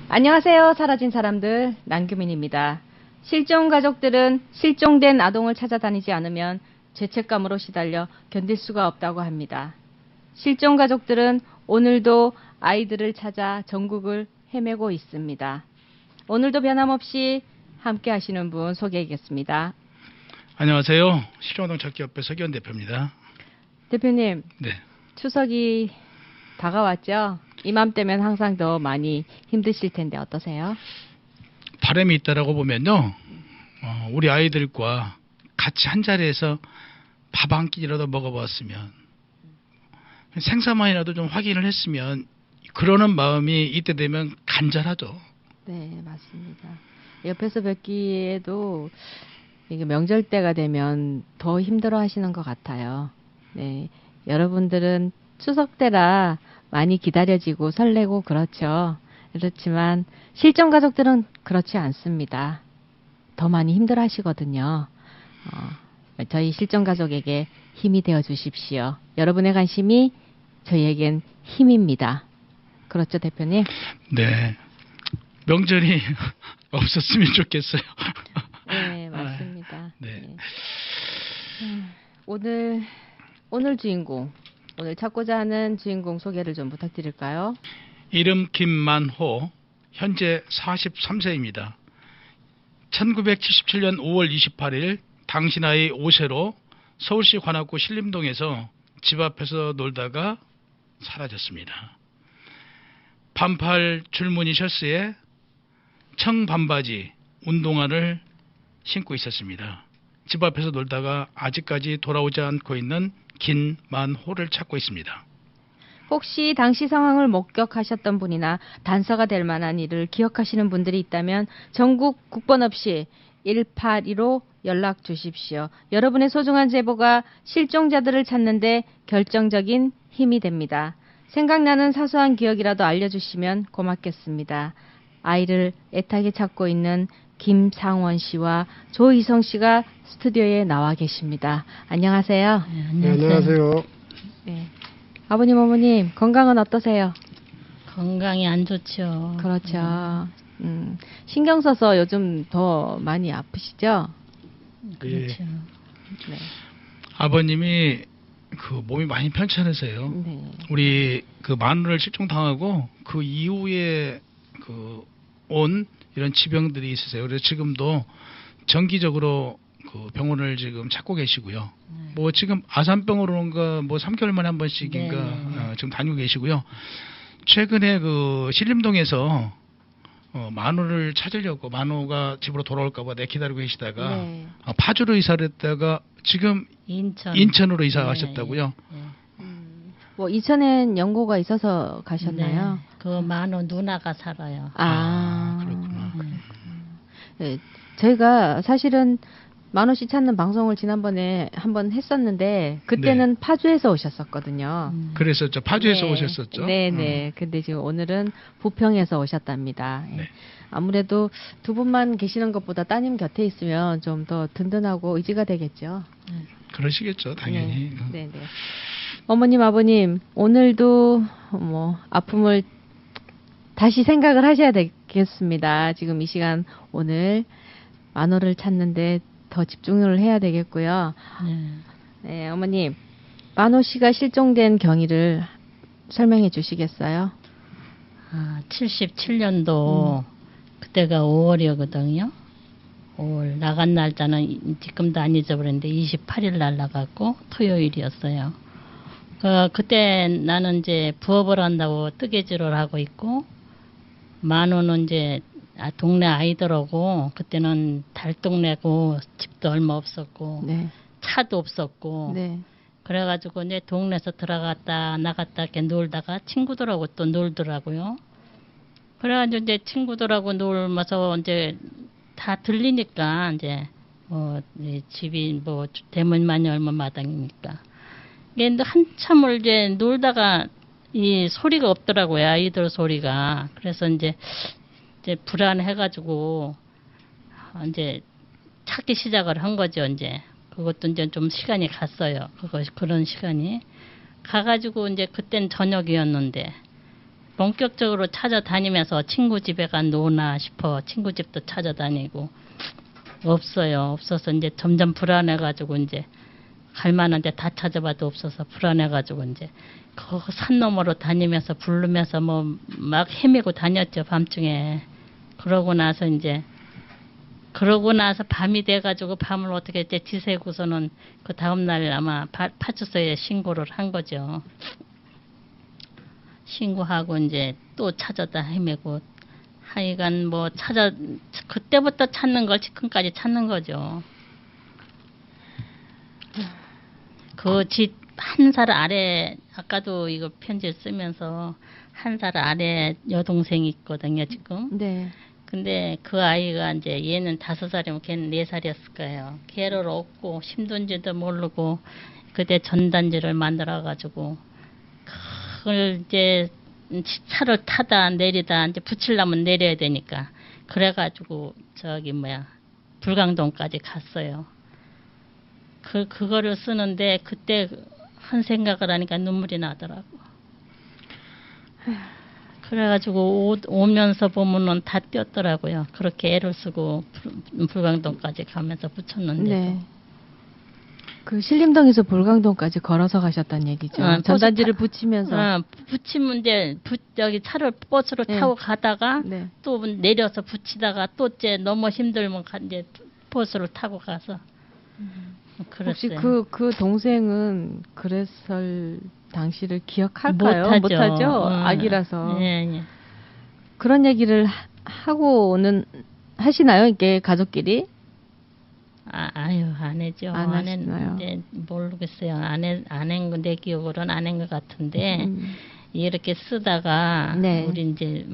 안녕하세요. 사라진 사람들 남규민입니다. 실종 가족들은 실종된 아동을 찾아다니지 않으면 죄책감으로 시달려 견딜 수가 없다고 합니다. 실종 가족들은 오늘도 아이들을 찾아 전국을 헤매고 있습니다. 오늘도 변함없이 함께 하시는 분 소개하겠습니다. 안녕하세요. 실종아동 찾기협회 서기현 대표입니다. 대표님, 네. 추석이 다가왔죠? 이맘때면 항상 더 많이 힘드실 텐데 어떠세요? 바람이 있다라고 보면요. 우리 아이들과 같이 한 자리에서 밥 한 끼라도 먹어봤으면, 생사만이라도 좀 확인을 했으면, 그러는 마음이 이때 되면 간절하죠. 네, 맞습니다. 옆에서 뵙기에도 이게 명절 때가 되면 더 힘들어 하시는 것 같아요. 네, 여러분들은 추석 때라 많이 기다려지고 설레고 그렇죠. 그렇지만 실종 가족들은 그렇지 않습니다. 더 많이 힘들어 하시거든요. 저희 실종 가족에게 힘이 되어 주십시오. 여러분의 관심이 저희에겐 힘입니다. 그렇죠, 대표님? 네. 명절이 없었으면 좋겠어요. 네, 맞습니다. 네. 오늘 주인공, 오늘 찾고자 하는 주인공 소개를 좀 부탁드릴까요? 이름 김만호, 현재 43세입니다. 1977년 5월 28일 당시 나이 5세로 서울시 관악구 신림동에서 집 앞에서 놀다가 사라졌습니다. 반팔 줄무늬 셔츠에 청반바지, 운동화를 신고 있었습니다. 집 앞에서 놀다가 아직까지 돌아오지 않고 있는 김만호를 찾고 있습니다. 혹시 당시 상황을 목격하셨던 분이나 단서가 될 만한 일을 기억하시는 분들이 있다면 전국 국번 없이 182로 연락 주십시오. 여러분의 소중한 제보가 실종자들을 찾는데 결정적인 힘이 됩니다. 생각나는 사소한 기억이라도 알려주시면 고맙겠습니다. 아이를 애타게 찾고 있는 김상원 씨와 조희성 씨가 스튜디오에 나와 계십니다. 안녕하세요. 네, 안녕하세요. 네. 아버님, 어머님, 건강은 어떠세요? 건강이 안 좋죠. 그렇죠. 신경 써서 요즘 더 많이 아프시죠? 그렇죠. 네. 아버님이 그 몸이 많이 편찮으세요. 네. 우리 그 마누를 실종당하고 그 이후에 그 온 이런 지병들이 있으세요. 그래서 지금도 정기적으로 그 병원을 지금 찾고 계시고요. 뭐 지금 아산병으로는가 뭐 3개월 만에 한 번씩인가 지금 다니고 계시고요. 최근에 그 신림동에서 만호를 찾으려고 만호가 집으로 돌아올까봐 기다리고 계시다가 네. 파주로 이사를 했다가 지금 인천으로 이사 가셨다고요. 뭐 이천엔 연고가 있어서 가셨나요? 네. 그 만호 누나가 살아요. 그렇구나. 네, 저희가 사실은 만호 씨 찾는 방송을 지난번에 한번 했었는데 그때는 네. 파주에서 오셨었거든요. 그랬었죠. 파주에서 네. 오셨었죠. 네네. 근데 지금 오늘은 부평에서 오셨답니다. 네. 아무래도 두 분만 계시는 것보다 따님 곁에 있으면 좀 더 든든하고 의지가 되겠죠. 그러시겠죠, 당연히. 네네. 어머님, 아버님, 오늘도 뭐 아픔을 다시 생각을 하셔야 되겠습니다. 지금 이 시간 오늘 만호를 찾는데 더 집중을 해야 되겠고요. 네, 어머님, 만호 씨가 실종된 경위를 설명해 주시겠어요? 77년도 그때가 5월이거든요. 5월 나간 날짜는 지금도 안 잊어버렸는데 28일 날 나갔고 토요일이었어요. 그때 나는 이제 부업을 한다고 뜨개질을 하고 있고 만호는 이제 동네 아이들하고 그때는 달동네고 집도 얼마 없었고 네. 차도 없었고 네. 그래가지고 이제 동네에서 들어갔다 나갔다 이렇게 놀다가 친구들하고 또 놀더라고요. 그래가지고 이제 친구들하고 놀면서 이제 다 들리니까 이제 뭐 집이 뭐 대문만이 얼마 마당이니까 근데 한참을 이제 놀다가 이 소리가 없더라고요. 아이들 소리가. 그래서 이제 불안해가지고 이제 찾기 시작을 한 거죠. 이제 그것도 이제 좀 시간이 갔어요. 그런 시간이 가가지고 이제 그땐 저녁이었는데 본격적으로 찾아다니면서 친구 집에 가 노나 싶어. 친구 집도 찾아다니고 없어요. 없어서 이제 점점 불안해가지고 이제 갈 만한 데 다 찾아봐도 없어서 불안해가지고 이제 그 산 너머로 다니면서 부르면서 뭐 막 헤매고 다녔죠, 밤중에. 그러고 나서 밤이 돼가지고 밤을 어떻게 이제 지새고서는 그 다음날 아마 파출소에 신고를 한 거죠. 신고하고 이제 또 찾아다 헤매고 하여간 뭐 그때부터 찾는 걸 지금까지 찾는 거죠. 그 집 한 살 아래, 아까도 이거 편지를 쓰면서 한 살 아래 여동생이 있거든요, 지금. 네. 근데 그 아이가 이제 얘는 5살이면 걔는 4살이었을 거예요. 걔를 얻고 심도인지도 모르고 그때 전단지를 만들어가지고 그걸 이제 차를 타다 내리다 이제 붙이려면 내려야 되니까 그래가지고 불광동까지 갔어요. 그거를 쓰는데 그때 한 생각을 하니까 눈물이 나더라고. 그래가지고 오면서 보면은 다 띄었더라고요. 그렇게 애를 쓰고 불광동까지 가면서 붙였는데. 네. 그 신림동에서 불광동까지 걸어서 가셨다는 얘기죠. 전단지를 붙이면서. 붙이면 이제 여기 차를 버스로 타고 가다가 네. 또 내려서 붙이다가 또 이제 너무 힘들면 이제 버스를 타고 가서. 혹시 그랬어요. 그 동생은 그랬을 당시를 기억할까요? 못하죠. 아기라서. 예. 그런 얘기를 하시나요? 이게 가족끼리? 아유, 안 했죠. 안 하시나요? 했는데 모르겠어요. 내 기억으로는 안 한 것 같은데 이렇게 쓰다가 네. 우리 이제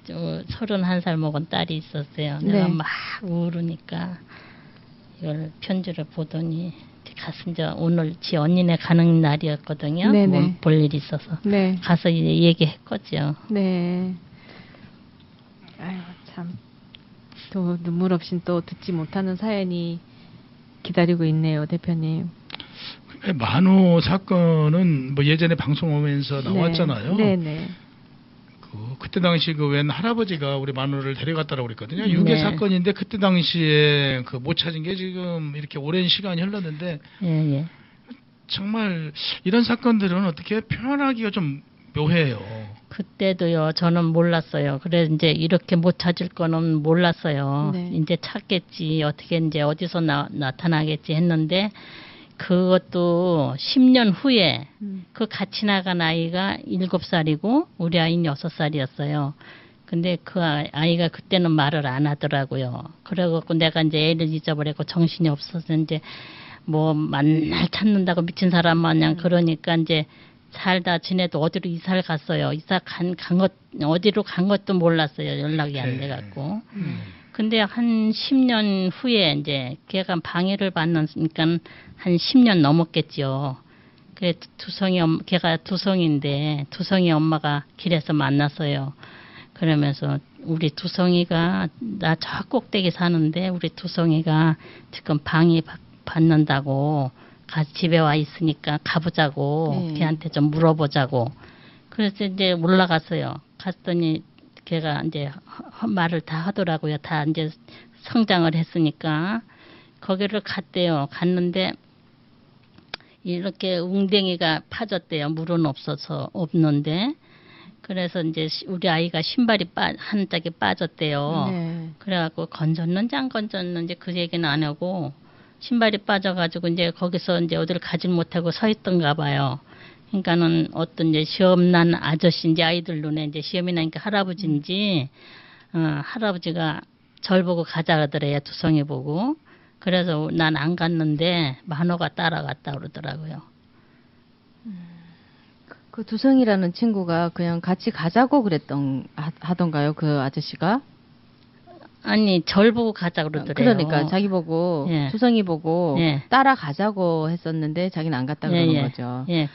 31살 먹은 딸이 있었어요. 네. 내가 막 울으니까 이걸 편지를 보더니 가서 이제 오늘 지 언니네 가는 날이었거든요. 네네. 뭐 볼 일이 있어서 네. 가서 이제 얘기했거죠. 네. 아유, 참. 또 눈물 없인 또 듣지 못하는 사연이 기다리고 있네요, 대표님. 만호 사건은 뭐 예전에 방송 오면서 나왔잖아요. 네네. 그때 당시 웬 할아버지가 우리 만호를 데려갔다라고 그랬거든요. 유괴 네. 사건인데 그때 당시에 못 찾은 게 지금 이렇게 오랜 시간이 흘렀는데 예. 정말 이런 사건들은 어떻게 표현하기가 좀 묘해요. 그때도요, 저는 몰랐어요. 그래, 이제 이렇게 못 찾을 거는 몰랐어요. 네. 이제 찾겠지, 어떻게 이제 어디서 나타나겠지 했는데, 그것도 10년 후에 그 같이 나간 아이가 7살이고, 우리 아이는 6살이었어요. 근데 그 아이가 그때는 말을 안 하더라고요. 그래갖고 내가 이제 애를 잊어버렸고 정신이 없어서 이제 뭐 만날 찾는다고 미친 사람 마냥 그러니까 이제 살다 지내도 어디로 이사를 갔어요. 어디로 간 것도 몰랐어요. 연락이 안 돼갖고. 근데 한 10년 후에 이제 걔가 방해를 받으니까 한 10년 넘었겠죠. 그래 걔가 두성인데 두성이 엄마가 길에서 만났어요. 그러면서 우리 두성이가 나 저 꼭대기 사는데 우리 두성이가 지금 방해 받는다고 집에 와 있으니까 가보자고 걔한테 좀 물어보자고. 그래서 이제 올라갔어요. 갔더니 걔가 이제 말을 다 하더라고요. 다 이제 성장을 했으니까 거기를 갔대요. 갔는데 이렇게 웅댕이가 파졌대요. 물은 없는데. 그래서 이제 우리 아이가 신발이 한 짝이 빠졌대요. 네. 그래갖고 건졌는지 안 건졌는지 그 얘기는 안 하고 신발이 빠져가지고 이제 거기서 이제 어디를 가지 못하고 서 있던가 봐요. 그러니까는 어떤 이제 시험 난 아저씨인지 아이들 눈에 이제 시험이 나니까 할아버지인지 할아버지가 절 보고 가자 그러더래요. 두성이 보고. 그래서 난 안 갔는데 만호가 따라갔다 그러더라고요. 그 두성이라는 친구가 그냥 같이 가자고 하던가요? 그 아저씨가? 아니 절 보고 가자 그러더래요. 그러니까 자기 보고 예. 두성이 보고 예. 따라가자고 했었는데 자기는 안 갔다 그러는 거죠. 예.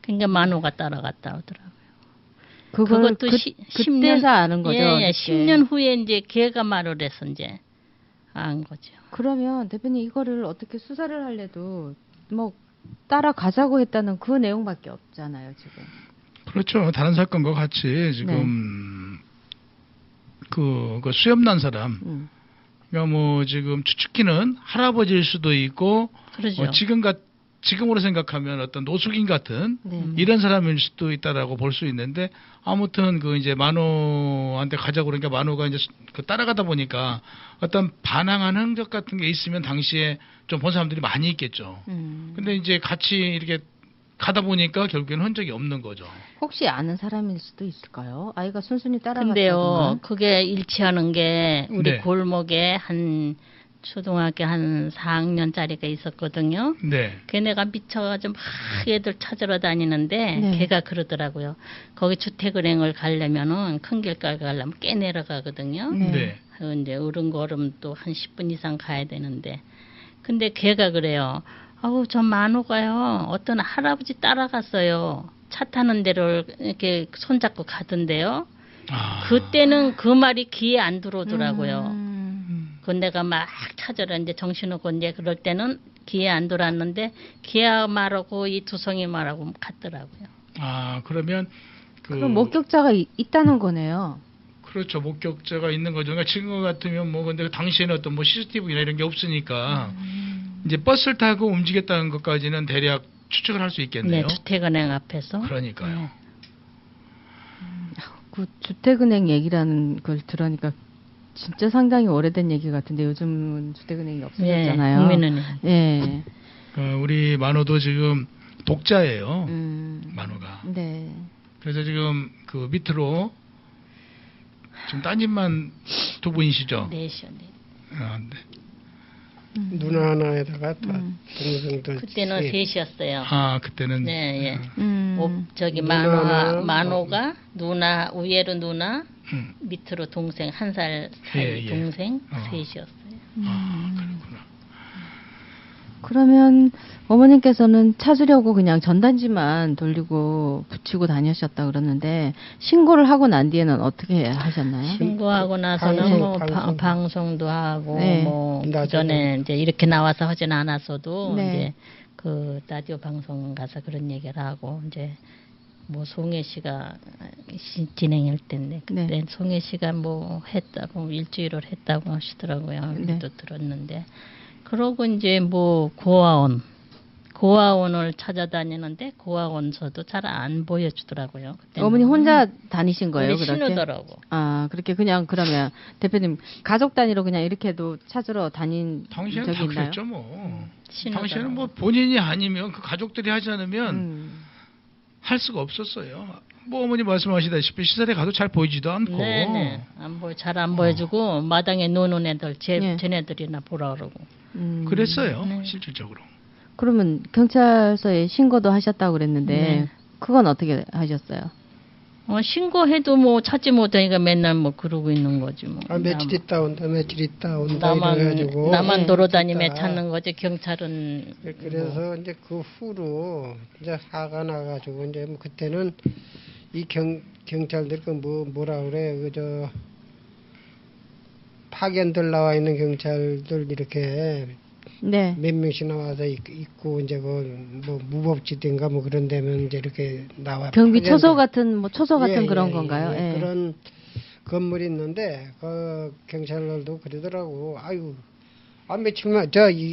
그러니까 만호가 따라갔다 하더라고요. 그걸 그것도 그때서 아는 거죠. 예. 10년 후에 이제 걔가 말을 해서 이제 안 거죠. 그러면 대표님 이거를 어떻게 수사를 하려도 뭐 따라가자고 했다는 그 내용밖에 없잖아요, 지금. 그렇죠. 다른 사건과 같이 지금 그 수염난 사람, 그러니까 뭐 지금 추측기는 할아버지일 수도 있고, 그러죠. 지금으로 생각하면 어떤 노숙인 같은 네. 이런 사람일 수도 있다라고 볼 수 있는데, 아무튼 그 이제 만호한테 가자고 그러니까 만호가 이제 그 따라가다 보니까 어떤 반항한 흔적 같은 게 있으면 당시에 좀 본 사람들이 많이 있겠죠. 근데 이제 같이 이렇게 가다 보니까 결국에는 흔적이 없는 거죠. 혹시 아는 사람일 수도 있을까요? 아이가 순순히 따라갔다든가. 근데요, 그게 일치하는 게 우리 네. 골목에 한 초등학교 한 4학년짜리가 있었거든요. 네. 걔네가 미쳐가지고 막 애들 찾으러 다니는데 네. 걔가 그러더라고요. 거기 주택은행을 가려면은 큰 길가를 가려면 꽤 내려가거든요. 네. 네. 이제 으름걸음 또 한 10분 이상 가야 되는데, 근데 걔가 그래요. 아우 저 만호가요. 어떤 할아버지 따라갔어요. 차 타는 데를 이렇게 손잡고 가던데요. 아. 그때는 그 말이 귀에 안 들어오더라고요. 그 음. 내가 막 찾으러 이제 정신없고 이제 그럴 때는 귀에 안 들어왔는데 걔 말하고 이 두성이 말하고 같더라고요. 아, 그러면 그럼 목격자가 있다는 거네요. 그렇죠. 목격자가 있는 거죠. 그러니까 지금 같으면 뭐 근데 당시에는 어떤 뭐 CCTV나 이런 게 없으니까 이제 버스를 타고 움직였다는 것까지는 대략 추측을 할 수 있겠네요. 네, 주택은행 앞에서. 그러니까요. 그 주택은행 얘기라는 걸 들으니까 진짜 상당히 오래된 얘기 같은데 요즘은 주택은행이 없어졌잖아요. 국민은행. 예. 우리 만호도 지금 독자예요. 만호가. 네. 그래서 지금 그 밑으로 지금 따님만 두 분이시죠? 넷이요, 네. 아, 네. 누나 하나에다가 다 동생들 그때는 셋. 셋이었어요. 아, 그때는 네, 예. 저기 누나나 만호가 누나 위에로 누나 음. 밑으로 동생 한 살 사이 예, 예. 동생 어. 셋이었어요. 아, 그렇구나. 그러면 어머님께서는 찾으려고 그냥 전단지만 돌리고 붙이고 다니셨다 그러는데 신고를 하고 난 뒤에는 어떻게 하셨나요? 신고하고 나서는 방송, 뭐 방송. 방송도 하고 네. 뭐 나중에. 그전에 이제 이렇게 나와서 하진 않았어도 네. 이제 그 라디오 방송 가서 그런 얘기를 하고 이제 뭐 송혜 씨가 진행할 때인데 그때 네. 송혜 씨가 뭐 했다고 일주일을 했다고 하시더라고요. 네. 우리도 들었는데 그러고 이제 뭐 고아원을 찾아다니는데 고아원서도 잘 안 보여주더라고요. 그때는. 어머니 혼자 다니신 거예요, 우리 그렇게? 신우더라고. 아, 그렇게 그냥 그러면 대표님 가족 단위로 그냥 이렇게도 찾으러 다닌 당시에는 적이 다 있나요? 그랬죠, 뭐. 신우더라고. 당시에는 뭐 본인이 아니면 그 가족들이 하지 않으면 음. 할 수가 없었어요. 뭐 어머니 말씀하시다시피 시설에 가도 잘 보이지도 않고. 네네. 잘 안 보여주고 마당에 노는 애들 네. 쟤네들이나 보라 그러고. 그랬어요, 네. 실질적으로. 그러면 경찰서에 신고도 하셨다고 그랬는데 네. 그건 어떻게 하셨어요? 신고해도 뭐 찾지 못하니까 맨날 뭐 그러고 있는 거지 뭐. 아, 며칠 있다 온다 며칠 있다 온다 나만 이래가지고 나만 네. 돌아다니며 있다. 찾는 거지 경찰은. 그래서 이제 그 후로 이제 화가 나가지고 이제 뭐 그때는 이 경찰들 그 뭐라 그래 그저 파견들 나와 있는 경찰들 이렇게 네. 몇 명씩 나와서 있고 이제 그 뭐 무법지대인가 뭐 그런 데면 이제 이렇게 나와 경비 파견들- 초소 같은 뭐 초소 같은 예, 그런 예, 건가요? 예. 예. 그런 건물이 있는데 그 경찰들도 그러더라고. 아유, 며칠만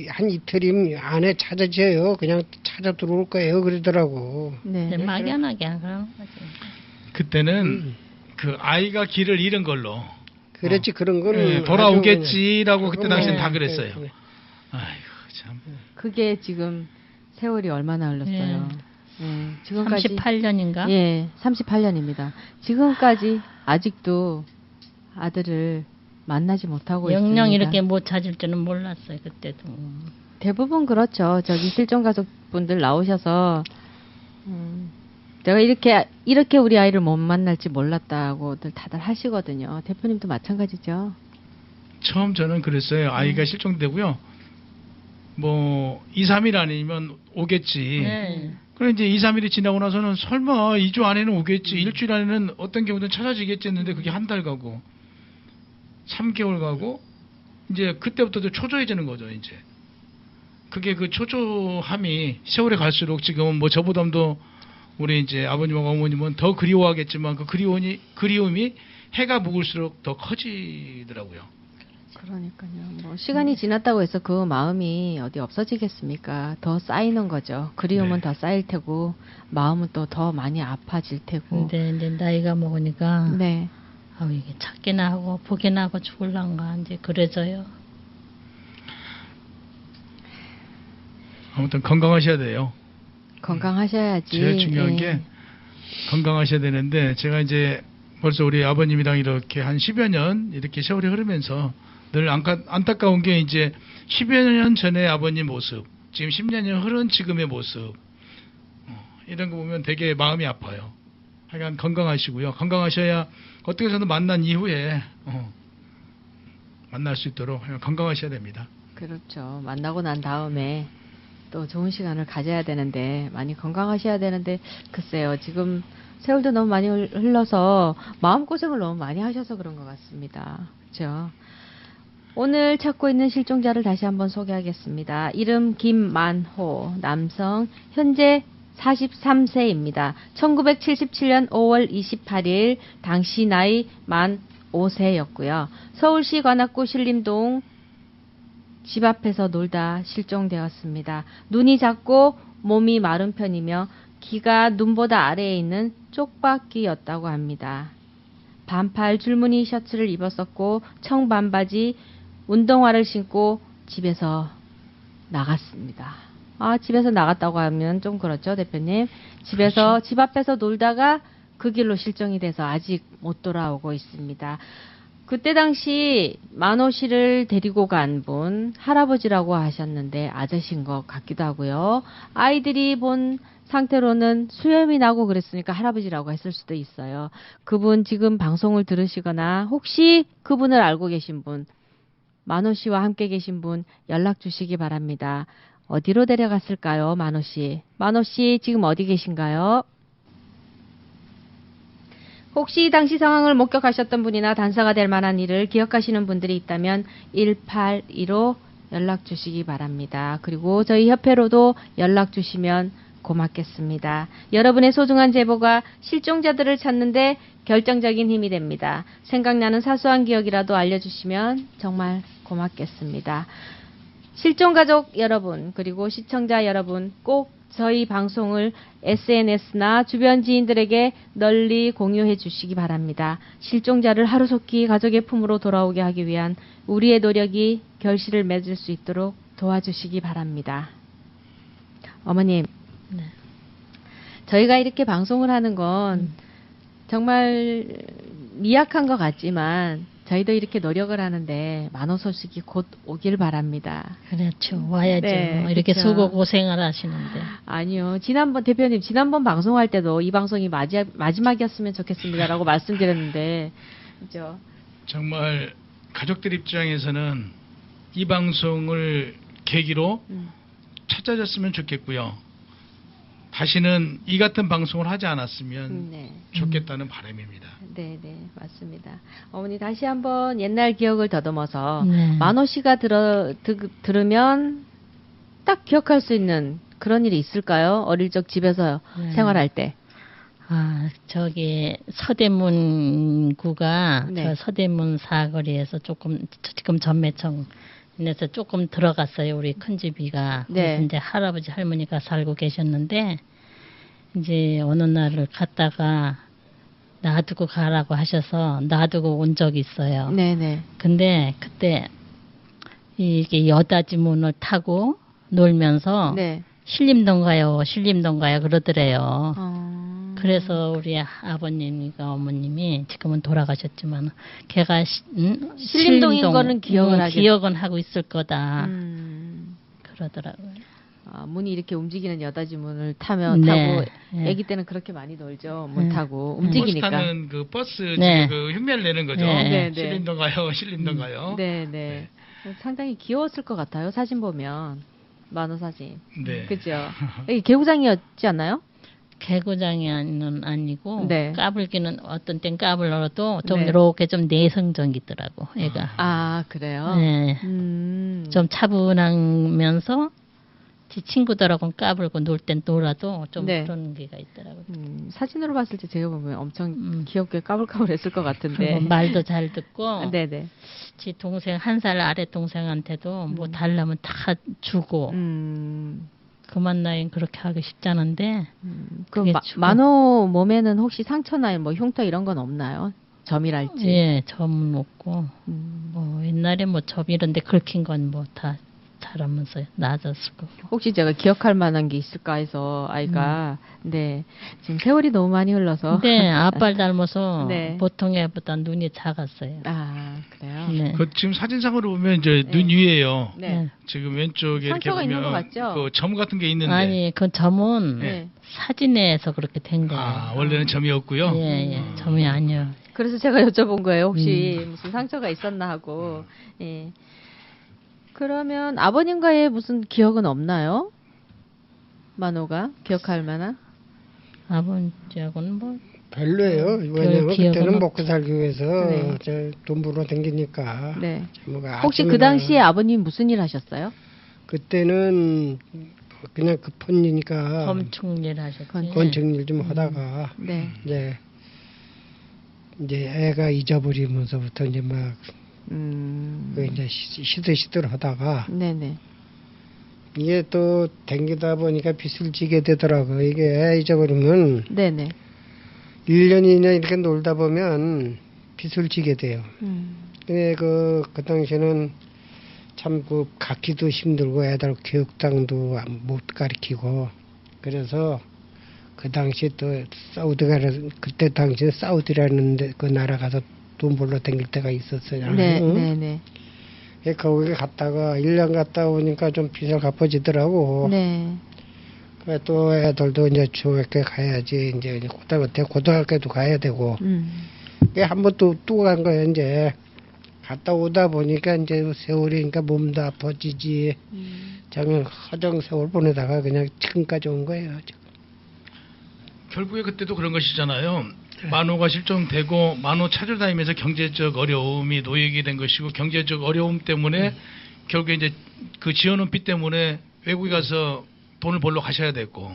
한 이틀임 안에 찾아져요. 그냥 찾아 들어올 거예요. 그러더라고. 네. 막연하게 그런 거지. 그때는 그 아이가 길을 잃은 걸로 그렇지 그런 거는 예, 돌아오겠지라고 아주 그때 그냥- 당시엔 다 예, 그랬어요. 예, 예. 아이고 참. 그게 지금 세월이 얼마나 흘렀어요. 예. 지금까지 38년인가? 예, 38년입니다. 지금까지 아직도 아들을 만나지 못하고 있습니다. 영영 이렇게 못 찾을 줄은 몰랐어요 그때도. 대부분 그렇죠. 저기 실종 가족분들 나오셔서 내가 이렇게 우리 아이를 못 만날지 몰랐다고들 다들 하시거든요. 대표님도 마찬가지죠. 처음 저는 그랬어요. 아이가 실종되고요. 뭐 2, 3일 아니면 오겠지. 네. 그래 이제 2, 3일이 지나고 나서는 설마 2주 안에는 오겠지. 일주일 안에는 어떤 경우든 찾아지겠지 했는데 그게 한 달 가고 3개월 가고 이제 그때부터 초조해지는 거죠, 이제. 그게 그 초조함이 세월이 갈수록 지금은 뭐 저보담도 우리 이제 아버님하고 어머님은 더 그리워하겠지만 그 그리움이 해가 묵을수록 더 커지더라고요. 그러니까요. 뭐 시간이 지났다고 해서 그 마음이 어디 없어지겠습니까? 더 쌓이는 거죠. 그리움은 네. 더 쌓일 테고 마음은 또 더 많이 아파질 테고. 근데 이제 나이가 먹으니까 네. 아우 이게 찾기나 하고 보기나 하고 죽을란가 이제 그래져요. 아무튼 건강하셔야 돼요. 건강하셔야지. 제일 중요한 예. 게 건강하셔야 되는데 제가 이제 벌써 우리 아버님이랑 이렇게 한 10여 년 이렇게 세월이 흐르면서 늘 안타까운 게 이제 10여 년 전의 아버님 모습, 지금 10년이 흐른 지금의 모습 이런 거 보면 되게 마음이 아파요. 하여간 건강하시고요. 건강하셔야 어떻게 해서든 만난 이후에 만날 수 있도록 건강하셔야 됩니다. 그렇죠. 만나고 난 다음에 또 좋은 시간을 가져야 되는데 많이 건강하셔야 되는데 글쎄요. 지금 세월도 너무 많이 흘러서 마음고생을 너무 많이 하셔서 그런 것 같습니다. 그렇죠? 오늘 찾고 있는 실종자를 다시 한번 소개하겠습니다. 이름 김만호, 남성, 현재 43세입니다. 1977년 5월 28일 당시 나이 만 5세였고요. 서울시 관악구 신림동 집 앞에서 놀다 실종되었습니다. 눈이 작고 몸이 마른 편이며 귀가 눈보다 아래에 있는 쪽박귀였다고 합니다. 반팔 줄무늬 셔츠를 입었었고 청반바지 운동화를 신고 집에서 나갔습니다. 집에서 나갔다고 하면 좀 그렇죠, 대표님? 집에서 그렇죠. 집 앞에서 놀다가 그 길로 실종이 돼서 아직 못 돌아오고 있습니다. 그때 당시 만호 씨를 데리고 간 분 할아버지라고 하셨는데 아저씨인 것 같기도 하고요. 아이들이 본 상태로는 수염이 나고 그랬으니까 할아버지라고 했을 수도 있어요. 그분 지금 방송을 들으시거나 혹시 그분을 알고 계신 분, 만호 씨와 함께 계신 분 연락 주시기 바랍니다. 어디로 데려갔을까요, 만호 씨? 만호 씨 지금 어디 계신가요? 혹시 당시 상황을 목격하셨던 분이나 단서가 될 만한 일을 기억하시는 분들이 있다면 1815 연락 주시기 바랍니다. 그리고 저희 협회로도 연락 주시면 고맙겠습니다. 여러분의 소중한 제보가 실종자들을 찾는데 결정적인 힘이 됩니다. 생각나는 사소한 기억이라도 알려주시면 정말 고맙겠습니다. 실종가족 여러분 그리고 시청자 여러분 꼭 저희 방송을 SNS나 주변 지인들에게 널리 공유해 주시기 바랍니다. 실종자를 하루속히 가족의 품으로 돌아오게 하기 위한 우리의 노력이 결실을 맺을 수 있도록 도와주시기 바랍니다. 어머님, 네. 저희가 이렇게 방송을 하는 건 정말 미약한 것 같지만 저희도 이렇게 노력을 하는데 만호 소식이 곧 오길 바랍니다. 그렇죠. 와야죠. 네, 이렇게 그쵸. 수고 고생을 하시는데. 아니요. 대표님, 지난번 방송할 때도 이 방송이 마지막이었으면 좋겠습니다라고 말씀드렸는데, 그죠? 정말 가족들 입장에서는 이 방송을 계기로 찾아졌으면 좋겠고요. 다시는 이 같은 방송을 하지 않았으면 네. 좋겠다는 바람입니다. 네, 맞습니다. 어머니 다시 한번 옛날 기억을 더듬어서 네. 만호 씨가 들으면 딱 기억할 수 있는 그런 일이 있을까요? 어릴 적 집에서 네. 생활할 때. 저기 서대문구가 네. 저 서대문 사거리에서 지금 전매청에서 조금 들어갔어요. 우리 큰 집이가. 네. 그래서 이제 할아버지 할머니가 살고 계셨는데 이제 어느 날을 갔다가 놔두고 가라고 하셔서 놔두고 온 적이 있어요. 네네. 근데 그때 이게 여다지 문을 타고 놀면서 네. 신림동 가요 그러더래요. 그래서 우리 아버님과 어머님이 지금은 돌아가셨지만 걔가 신림동인 거는 기억은 하고 있을 거다 그러더라고요. 문이 이렇게 움직이는 여다지 문을 타고 네. 아기 때는 그렇게 많이 놀죠. 문 네. 타고 버스 움직이니까. 타는 그 버스 네. 그 흉내를 내는 거죠. 네. 신림동 가요, 신림동 가요. 네. 상당히 귀여웠을 것 같아요. 사진 보면 만호 사진. 네. 그죠? 여기 개구장이었지 않나요? 개구장이는 아니고 네. 까불기는 어떤 땐 까불어도 좀 네. 이렇게 좀 내성적이더라고 애가. 그래요? 네. 좀 차분하면서 지 친구들하고 까불고 놀 땐 놀아도 좀 네. 그런 게가 있더라고요. 사진으로 봤을 때 제가 보면 엄청 귀엽게 까불까불했을 것 같은데. 그리고 말도 잘 듣고 네네. 지 동생 1살 아래 동생한테도 뭐 달라면 다 주고 그만 나이엔 그렇게 하기 쉽잖은데 그 그게 주고. 만호 몸에는 혹시 상처나 뭐 흉터 이런 건 없나요? 점이랄지. 예, 점 없고 음. 뭐 옛날에 뭐 점 이런데 긁힌 건 뭐 다 자라면서 나아졌을 거고. 혹시 제가 기억할 만한 게 있을까 해서 아이가 네 지금 세월이 너무 많이 흘러서 근데 아빠를 닮아서 네. 보통 애보다 눈이 작았어요. 아 그래요? 네. 그 지금 사진상으로 보면 이제 네. 눈 위에요. 네. 지금 왼쪽에 이렇게 상처가 있는 보면 것 같죠? 그 점 같은 게 있는데 아니 그 점은 네. 사진에서 그렇게 된 거예요. 아, 원래는 점이었고요. 예, 점이 아니요. 그래서 제가 여쭤본 거예요. 혹시 무슨 상처가 있었나 하고. 예. 그러면 아버님과의 무슨 기억은 없나요? 만호가 기억할 만한? 아버지하고는 뭐 별로예요. 왜냐면 기억은 그때는 없- 먹고 살기 위해서 네. 돈 벌어 댕기니까. 네. 뭐가 혹시 그 아침에나- 당시에 아버님 무슨 일 하셨어요? 그때는 그냥 급한 일이니까 건축일 하셨지. 건축일 좀 하다가 네. 이제 애가 잊어버리면서부터 이제 막 그 음. 이제 시들시들 하다가 네네. 이게 또 댕기다 보니까 빚을 지게 되더라고. 이게 애 잊어버리면 네네. 1년이나 이렇게 놀다 보면 빚을 지게 돼요. 음. 근데 그 당시에는 참 그 갖기도 힘들고 애들 교육당도 못 가르치고 그래서 그 당시 또 사우디가 그때 당시에 사우디라는 데 그 나라 가서 돈 벌러 다닐 때가 있었어요. 네, 응? 네네. 거기 갔다가 1년 갔다 오니까 좀 빚을 갚아지더라고. 네. 그래 또 애들도 이제 중학교 가야지 이제 고등학교도 가야 되고 한 번 또 간 거야 이제 갔다 오다 보니까 이제 세월이니까 몸도 아파지지. 작년 허정 세월 보내다가 그냥 지금까지 온 거예요. 지금. 결국에 그때도 그런 것이잖아요. 만호가 실종되고 만호 찾아다니면서 경제적 어려움이 놓이게 된 것이고 경제적 어려움 때문에 결국에 이제 그 지어놓은 빚 때문에 외국에 가서 돈을 벌러 가셔야 됐고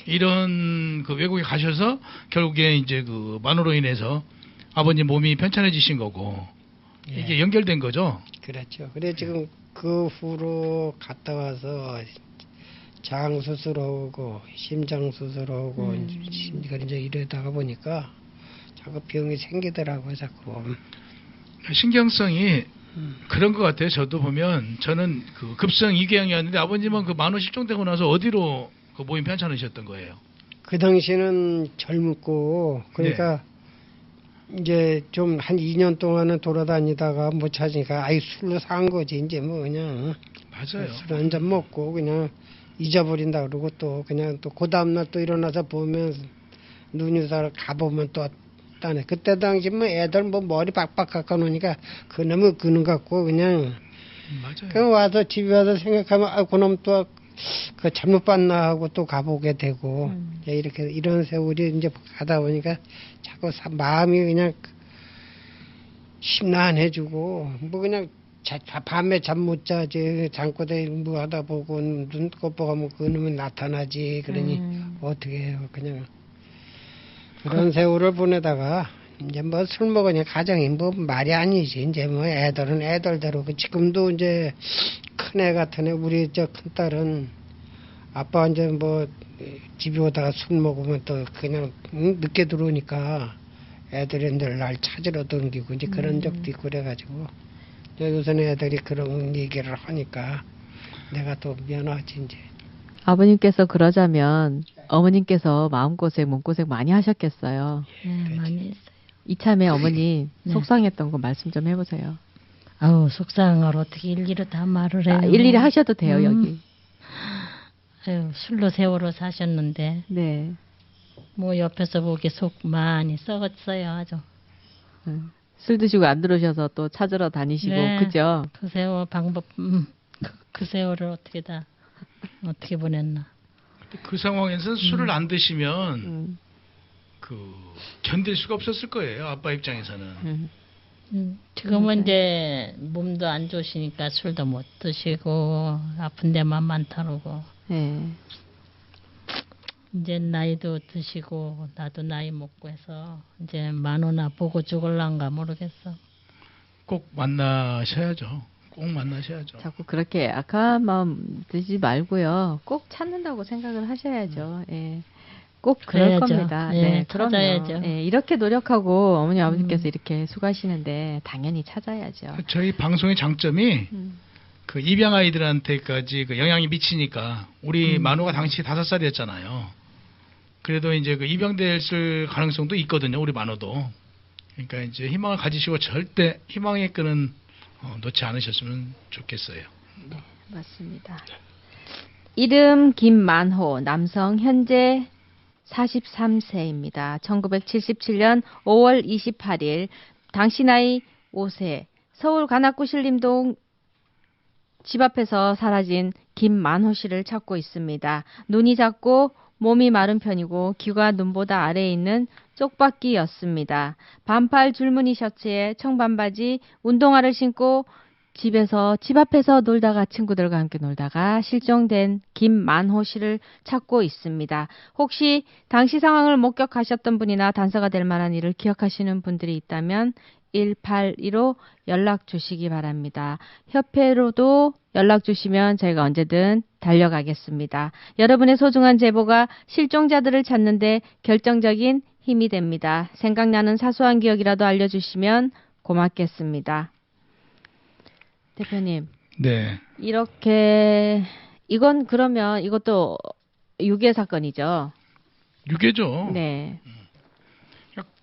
이런 그 외국에 가셔서 결국에 이제 그 만호로 인해서 아버님 몸이 편찮아지신 거고 이게 연결된 거죠. 그렇죠. 그래 지금 그 후로 갔다 와서 장 수술하고 심장 수술하고 이제 이러다가 보니까 자꾸 병이 생기더라고요. 자꾸. 신경성이 그런 것 같아요. 저도 보면 저는 그 급성 이궤양이었는데 아버님은 그 만호 실종되고 나서 어디로 그 몸이 편찮으셨던 거예요? 그 당시에는 젊고 그러니까 이제 좀 한 2년 동안은 돌아다니다가 못 찾으니까 아이 술로 산 거지 이제 뭐 그냥 맞아요. 술 한 잔 먹고 그냥 잊어버린다 그러고 또 그냥 또 그 다음날 또 일어나서 보면 눈유사를 가보면 또 따네. 그때 당시 뭐 애들 뭐 머리 빡빡 깎아놓으니까 그놈은 그놈 같고 그냥 맞아요. 그 와서 집에 와서 생각하면 아 그놈 또 그 잘못 봤나 하고 또 가보게 되고 이렇게 이런 세월이 이제 가다 보니까 자꾸 마음이 그냥 심란해지고 뭐 그냥 밤에 잠 못 자지 잠꼬대 뭐 하다 보고 눈 꼽아가면 그놈은 나타나지 그러니 어떻게 해요 그냥 그런 세월을 보내다가 이제 뭐 술 먹으니 가정이 뭐 말이 아니지 이제 뭐 애들은 애들대로 지금도 이제 큰애 같은 애 우리 저 큰딸은 아빠 이제 뭐 집에 오다가 술 먹으면 또 그냥 늦게 들어오니까 애들이 날 찾으러 댕기고 이제 그런 적도 있고 그래가지고 요새는 애들이 그런 얘기를 하니까 내가 또 미안하지 이제. 아버님께서 그러자면 어머님께서 마음고생, 몸고생 많이 하셨겠어요. 네, 많이 했어요. 이참에 어머니 네. 속상했던 거 말씀 좀 해보세요. 아우 속상한 걸 어떻게 일일이 다 말을 해요. 일일이 하셔도 돼요, 여기. 아유, 술로 세월을 사셨는데 네. 뭐 옆에서 보기 속 많이 썩었어요 아주. 술 드시고 안 들어오셔서 또 찾으러 다니시고, 네. 그죠? 그 세월 방법 그 세월을 어떻게 보냈나. 그 상황에서 술을 안 드시면 그 견딜 수가 없었을 거예요. 아빠 입장에서는. 지금은 이제 몸도 안 좋으시니까 술도 못 드시고 아픈 데만 많다고 예. 이제 나이도 드시고 나도 나이 먹고 해서 이제 만호나 보고 죽을란가 모르겠어. 꼭 만나셔야죠. 꼭 만나셔야죠. 자꾸 그렇게 악한 마음 들지 말고요. 꼭 찾는다고 생각을 하셔야죠. 예. 꼭 그럴 그래야죠. 겁니다. 예, 네, 그럼요. 찾아야죠. 예, 이렇게 노력하고 어머니 아버지께서 이렇게 수고하시는데 당연히 찾아야죠. 저희 방송의 장점이 음. 그 입양 아이들한테까지 그 영향이 미치니까 우리 만호가 당시 5살이었잖아요. 그래도 이제 그 입양될 가능성도 있거든요. 우리 만호도. 그러니까 이제 희망을 가지시고 절대 희망의 끈은 놓지 않으셨으면 좋겠어요. 네, 맞습니다. 이름 김만호, 남성, 현재 43세입니다. 1977년 5월 28일, 당시 나이 5세, 서울 관악구 신림동 집 앞에서 사라진 김만호 씨를 찾고 있습니다. 눈이 작고 몸이 마른 편이고 귀가 눈보다 아래에 있는 쪽박기였습니다. 반팔 줄무늬 셔츠에 청반바지, 운동화를 신고 집 앞에서 놀다가 친구들과 함께 놀다가 실종된 김만호 씨를 찾고 있습니다. 혹시 당시 상황을 목격하셨던 분이나 단서가 될 만한 일을 기억하시는 분들이 있다면 1815 연락 주시기 바랍니다. 협회로도 연락 주시면 저희가 언제든 달려가겠습니다. 여러분의 소중한 제보가 실종자들을 찾는데 결정적인 힘이 됩니다. 생각나는 사소한 기억이라도 알려주시면 고맙겠습니다. 대표님, 네. 이렇게 이건 그러면 이것도 유괴 사건이죠? 유괴죠. 네.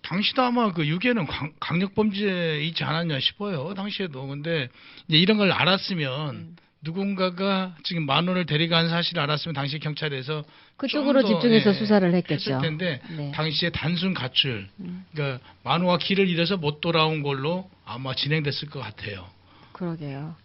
당시도 아마 그 유괴는 강력범죄에 있지 않았냐 싶어요. 당시에도. 근데 이제 이런 걸 알았으면 누군가가 지금 만호를 데려간 사실을 알았으면 당시 경찰에서 그쪽으로 좀더, 집중해서 예, 수사를 했겠죠. 했을 텐데 네. 당시에 단순 가출, 그러니까 만호가 길을 잃어서 못 돌아온 걸로 아마 진행됐을 것 같아요. 그러게요.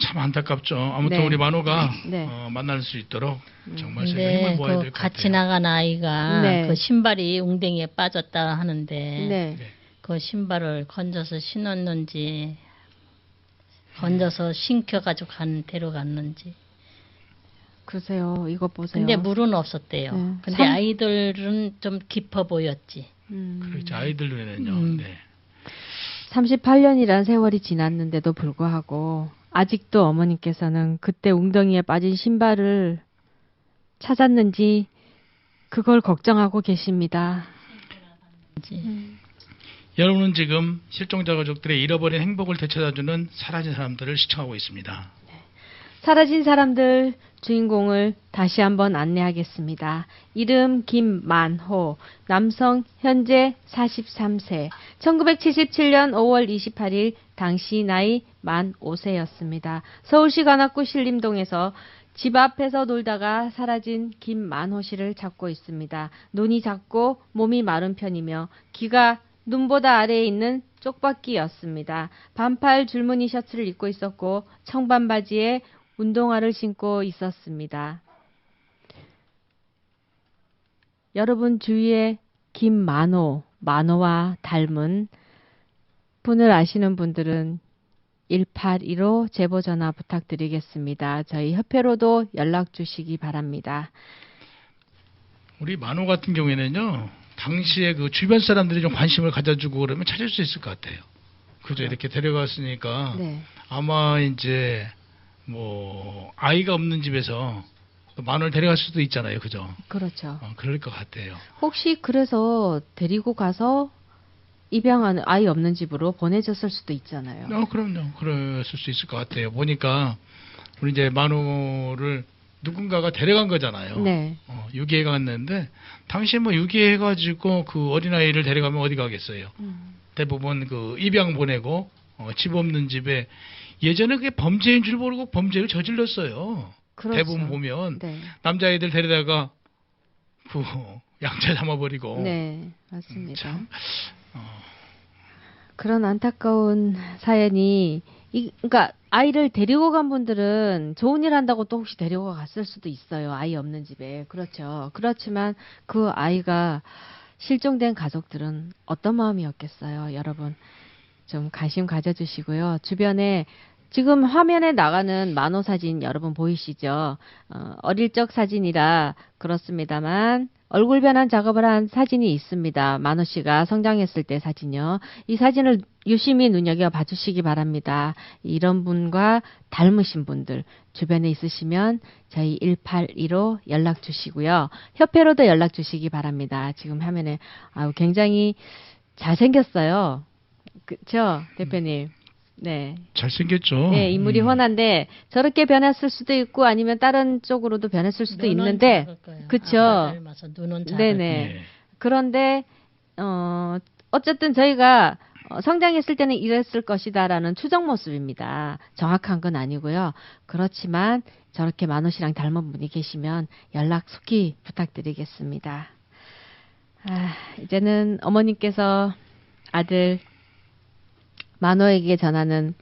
참 안타깝죠. 아무튼 네. 우리 만호가 네. 만날 수 있도록 정말 저희가 근데 힘을 모아야 될 그 것 같아요. 같이 나간 아이가 네. 그 신발이 웅덩이에 빠졌다 하는데 네. 그 신발을 건져서 신었는지 건져서 신겨가지고 데려갔는지. 글쎄요, 이거 보세요. 근데 물은 없었대요. 네. 근데 아이들은 좀 깊어 보였지. 그렇죠. 아이들 눈에는요. 네. 38년이란 세월이 지났는데도 불구하고 아직도 어머니께서는 그때 웅덩이에 빠진 신발을 찾았는지 그걸 걱정하고 계십니다. 여러분은 지금 실종자 가족들의 잃어버린 행복을 되찾아주는 사라진 사람들을 시청하고 있습니다. 사라진 사람들 주인공을 다시 한번 안내하겠습니다. 이름 김만호, 남성, 현재 43세, 1977년 5월 28일 당시 나이 만 5세였습니다. 서울시 관악구 신림동에서 집 앞에서 놀다가 사라진 김만호 씨를 찾고 있습니다. 눈이 작고 몸이 마른 편이며 귀가 눈보다 아래에 있는 쪽박기였습니다. 반팔 줄무늬 셔츠를 입고 있었고 청반바지에 운동화를 신고 있었습니다. 여러분 주위에 만호와 닮은 분을 아시는 분들은 1815 제보 전화 부탁드리겠습니다. 저희 협회로도 연락 주시기 바랍니다. 우리 만호 같은 경우에는요, 당시에 그 주변 사람들이 좀 관심을 가져주고 그러면 찾을 수 있을 것 같아요. 그죠? 이렇게 데려갔으니까 네. 아마 이제 뭐 아이가 없는 집에서 만호를 데려갈 수도 있잖아요. 그죠? 그렇죠. 그럴 것 같아요. 혹시 그래서 데리고 가서 입양하는 아이 없는 집으로 보내줬을 수도 있잖아요. 그럼요. 그랬을 수 있을 것 같아요. 보니까 우리 이제 만호를 누군가가 데려간 거잖아요. 네. 유기해 갔는데 당시에 뭐 유기해가지고 그 어린아이를 데려가면 어디 가겠어요. 대부분 그 입양 보내고 집 없는 집에 예전에 그게 범죄인 줄 모르고 범죄를 저질렀어요. 그렇죠. 대부분 보면 네. 남자아이들 데려다가 그 양자 삼아버리고. 네, 맞습니다. 참, 그런 안타까운 사연이 그러니까 아이를 데리고 간 분들은 좋은 일 한다고 또 혹시 데리고 갔을 수도 있어요. 아이 없는 집에. 그렇죠. 그렇지만 그 아이가 실종된 가족들은 어떤 마음이었겠어요. 여러분 좀 관심 가져주시고요. 주변에 지금 화면에 나가는 만호 사진 여러분 보이시죠? 어릴 적 사진이라 그렇습니다만 얼굴 변환 작업을 한 사진이 있습니다. 만호 씨가 성장했을 때 사진이요. 이 사진을 유심히 눈여겨 봐주시기 바랍니다. 이런 분과 닮으신 분들 주변에 있으시면 저희 1815 연락 주시고요. 협회로도 연락 주시기 바랍니다. 지금 화면에 굉장히 잘생겼어요. 그렇죠, 대표님? 네. 잘생겼죠. 네, 인물이 훤한데 저렇게 변했을 수도 있고 아니면 다른 쪽으로도 변했을 수도 있는데, 그렇죠. 눈은 작을 네네. 네. 그런데 어쨌든 저희가 성장했을 때는 이랬을 것이다라는 추정 모습입니다. 정확한 건 아니고요. 그렇지만 저렇게 만호 씨랑 닮은 분이 계시면 연락 속히 부탁드리겠습니다. 이제는 어머님께서 아들 만호에게 전하는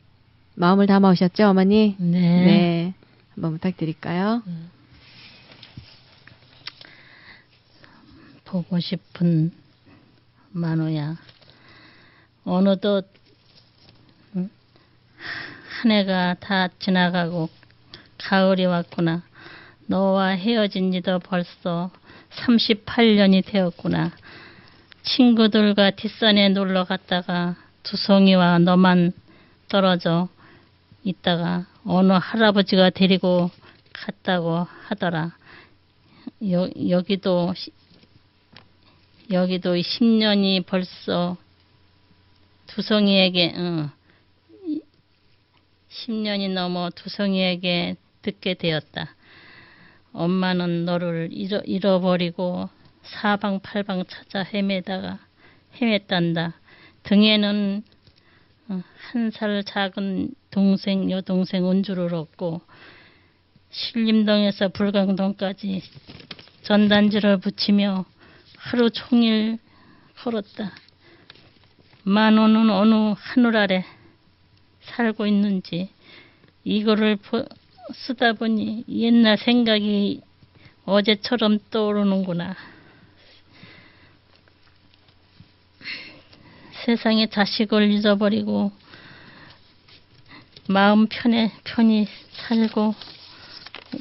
마음을 담아오셨죠, 어머니? 네. 네. 한번 부탁드릴까요? 보고 싶은 만호야. 어느덧 한 해가 다 지나가고 가을이 왔구나. 너와 헤어진 지도 벌써 38년이 되었구나. 친구들과 뒷산에 놀러 갔다가 두성이와 너만 떨어져 있다가 어느 할아버지가 데리고 갔다고 하더라. 여기도 10년이 벌써 두성이에게 10년이 넘어 두성이에게 듣게 되었다. 엄마는 너를 잃어버리고 사방팔방 찾아 헤맸단다. 등에는 1살 작은 여동생 은주를 얻고 신림동에서 불광동까지 전단지를 붙이며 하루 종일 걸었다. 만호는 어느 하늘 아래 살고 있는지 이거를 쓰다 보니 옛날 생각이 어제처럼 떠오르는구나. 세상에 자식을 잊어버리고 마음 편히 살고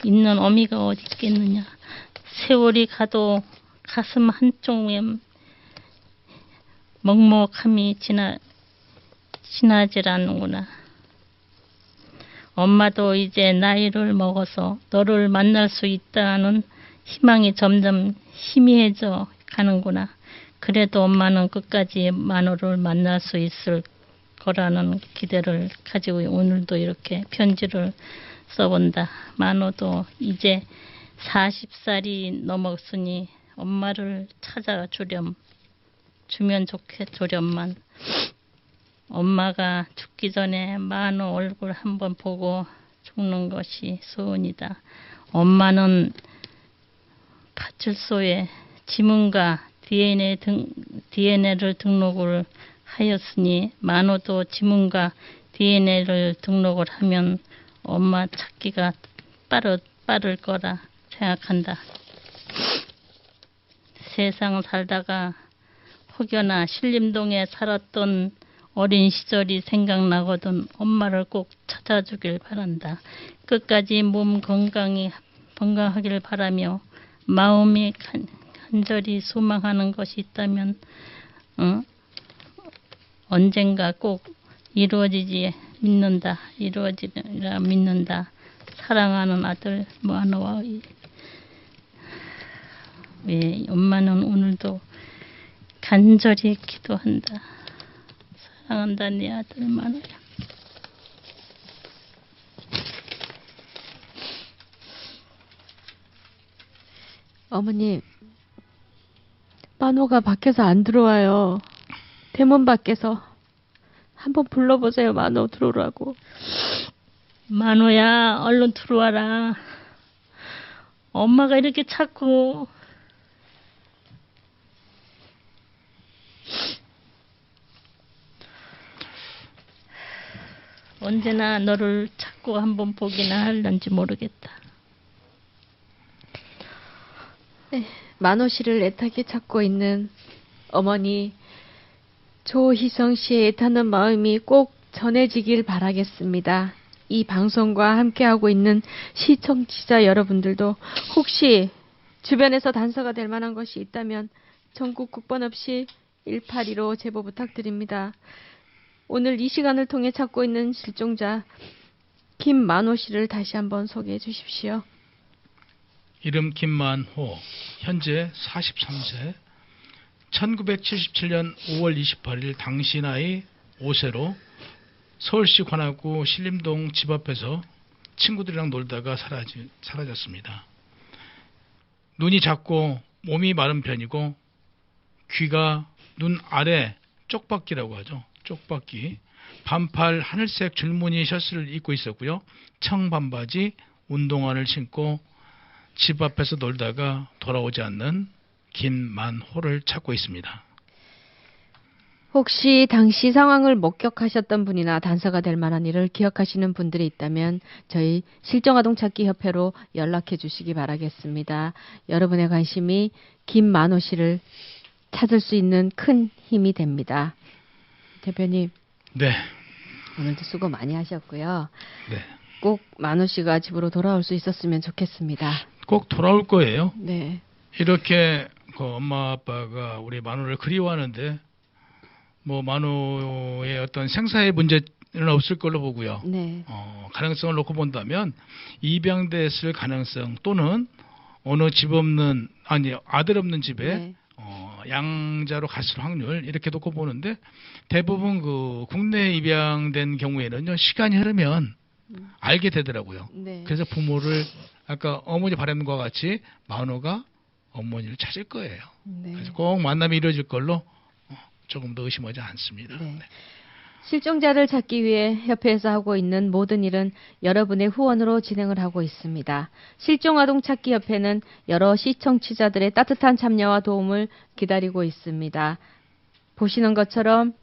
있는 어미가 어디 있겠느냐. 세월이 가도 가슴 한쪽에 먹먹함이 지나질 않는구나. 엄마도 이제 나이를 먹어서 너를 만날 수 있다는 희망이 점점 희미해져 가는구나. 그래도 엄마는 끝까지 만호를 만날 수 있을 거라는 기대를 가지고 오늘도 이렇게 편지를 써본다. 만호도 이제 40살이 넘었으니 엄마를 찾아주면 좋겠조련만. 엄마가 죽기 전에 만호 얼굴 한번 보고 죽는 것이 소원이다. 엄마는 파출소에 지문과 DNA를 등록을 하였으니 만호도 지문과 DNA를 등록을 하면 엄마 찾기가 빠를 거라 생각한다. 세상 살다가 혹여나 신림동에 살았던 어린 시절이 생각나거든 엄마를 꼭 찾아주길 바란다. 끝까지 몸 건강하길 바라며 마음이 간절히 소망하는 것이 있다면 언젠가 꼭 이루어지리라 믿는다. 사랑하는 아들 만호와 엄마는 오늘도 간절히 기도한다. 사랑한다 내 아들 만호야. 어머님, 만호가 밖에서 안 들어와요. 대문 밖에서. 한번 불러보세요, 만호 들어오라고. 만호야, 얼른 들어와라. 엄마가 이렇게 자꾸 언제나 너를 찾고 한번 보기나 할런지 모르겠다. 네, 만호 씨를 애타게 찾고 있는 어머니 조희성 씨의 애타는 마음이 꼭 전해지길 바라겠습니다. 이 방송과 함께하고 있는 시청자 여러분들도 혹시 주변에서 단서가 될 만한 것이 있다면 전국 국번 없이 182로 제보 부탁드립니다. 오늘 이 시간을 통해 찾고 있는 실종자 김만호 씨를 다시 한번 소개해 주십시오. 이름 김만호, 현재 43세, 1977년 5월 28일 당시 나이 5세로 서울시 관악구 신림동 집 앞에서 친구들이랑 놀다가 사라졌습니다. 눈이 작고 몸이 마른 편이고 귀가 눈 아래 쪽박기라고 하죠. 쪽박기. 반팔 하늘색 줄무늬 셔츠를 입고 있었고요. 청반바지, 운동화를 신고 집 앞에서 놀다가 돌아오지 않는 김만호를 찾고 있습니다. 혹시 당시 상황을 목격하셨던 분이나 단서가 될 만한 일을 기억하시는 분들이 있다면 저희 실종아동찾기협회로 연락해 주시기 바라겠습니다. 여러분의 관심이 김만호 씨를 찾을 수 있는 큰 힘이 됩니다. 대표님. 네. 오늘도 수고 많이 하셨고요. 네. 꼭 만호 씨가 집으로 돌아올 수 있었으면 좋겠습니다. 꼭 돌아올 거예요. 네. 이렇게 그 엄마 아빠가 우리 만호를 그리워하는데 뭐 만호의 어떤 생사의 문제는 없을 걸로 보고요. 네. 가능성을 놓고 본다면 입양됐을 가능성 또는 어느 집 없는 아들 없는 집에 네. 양자로 갔을 확률 이렇게 놓고 보는데 대부분 그 국내 입양된 경우에는요 시간이 흐르면 알게 되더라고요. 네. 그래서 부모를 아까 어머니 바람과 같이 만호가 어머니를 찾을 거예요. 네. 그래서 꼭 만남이 이루어질 걸로 조금 더 의심하지 않습니다. 네. 네. 실종자를 찾기 위해 협회에서 하고 있는 모든 일은 여러분의 후원으로 진행을 하고 있습니다. 실종아동찾기협회는 여러 시청자들의 따뜻한 참여와 도움을 기다리고 있습니다. 보시는 것처럼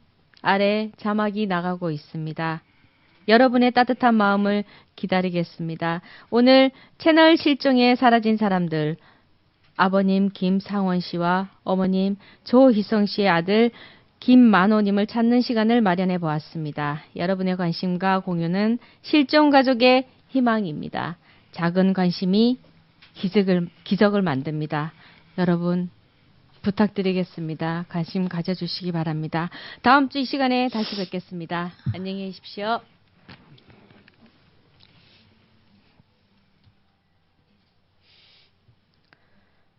아래 자막이 나가고 있습니다. 여러분의 따뜻한 마음을 기다리겠습니다. 오늘 채널 실종에 사라진 사람들, 아버님 김상원 씨와 어머님 조희성 씨의 아들 김만호님을 찾는 시간을 마련해 보았습니다. 여러분의 관심과 공유는 실종 가족의 희망입니다. 작은 관심이 기적을 만듭니다. 여러분 부탁드리겠습니다. 관심 가져주시기 바랍니다. 다음 주 이 시간에 다시 뵙겠습니다. 안녕히 계십시오.